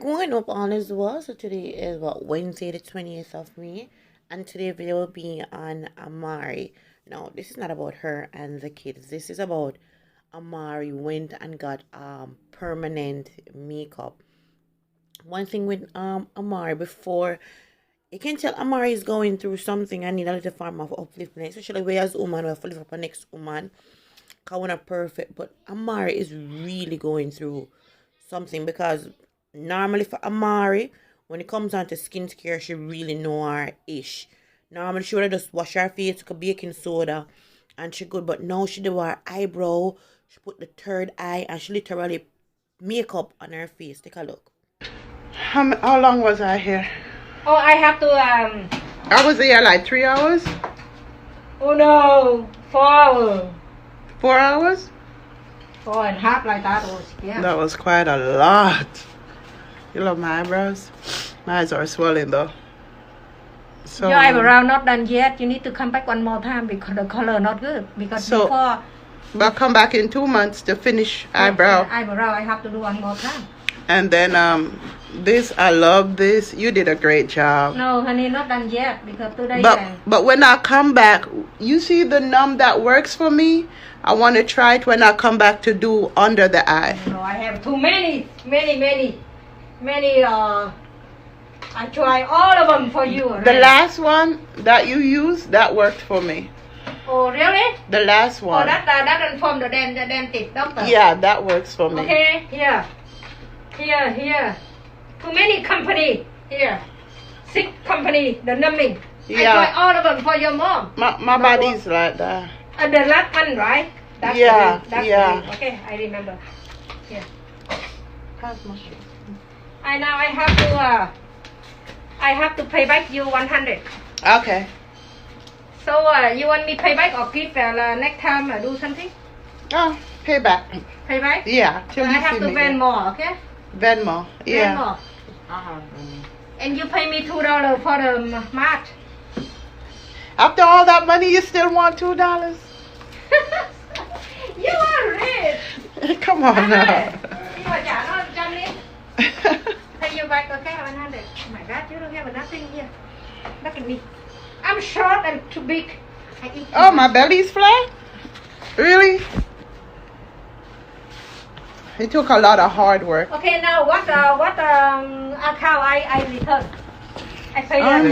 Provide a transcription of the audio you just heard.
Going up all as well. So today is what, Wednesday the 20th of May, and today video will be on Amari. Now this is not about her and the kids. This is about Amari went and got permanent makeup. One thing with Amari, before you can tell Amari is going through something and need a little form of upliftment, especially we as woman we have to live up the next woman. Cause we're not perfect, but Amari is really going through something, because normally for Amari, when it comes on to skincare, she really know her ish. Normally she would just wash her face with baking soda and she good, but now she do her eyebrow, she put the third eye, and she literally makeup on her face. Take a look. How long was I here? Oh, I have to I was here like 3 hours. oh no, 4 hours. 4 hours? 4.5 like that was, yeah. That was quite a lot. You love my eyebrows? My eyes are swelling though. So Your eyebrow not done yet. You need to come back one more time because the color not good. Because So- before I'll come back in 2 months to finish eyebrow. eyebrow, I have to do one more time. And then this, I love this. You did a great job. No, honey, not done yet because today. But when I come back, you see the numb that works for me? I want to try it when I come back to do under the eye. No, I have too many. I try all of them for you. The already. last one that you used, that worked for me. Oh really? The last Oh, one. that one from the dentist doctor. Yeah, that works for me. Okay, here. Too many company here. 6 company, the numbing. I Yeah. try all of them for your mom. My body's like that. The last one, right? That's Yeah, the ring. yeah. The ring. Okay, I remember. Here. How's my shoe? Now I have to pay back you 100. Okay. So you want me pay back or give next time do something? Oh, pay back. Pay back? Yeah, till I you have see to me. spend more, okay? Venmo. Yeah. Spend more. And you pay me $2 for the March. After all that money, you still want $2? You are rich. Come on now. You are trả nó 100 đi. Pay you back, okay? 100. Oh my God, you don't have nothing here. Look at me. I'm short and too big. I eat too Oh, my much. belly's flat? Really? It took a lot of hard work. Okay, now what account I return? I pay Um,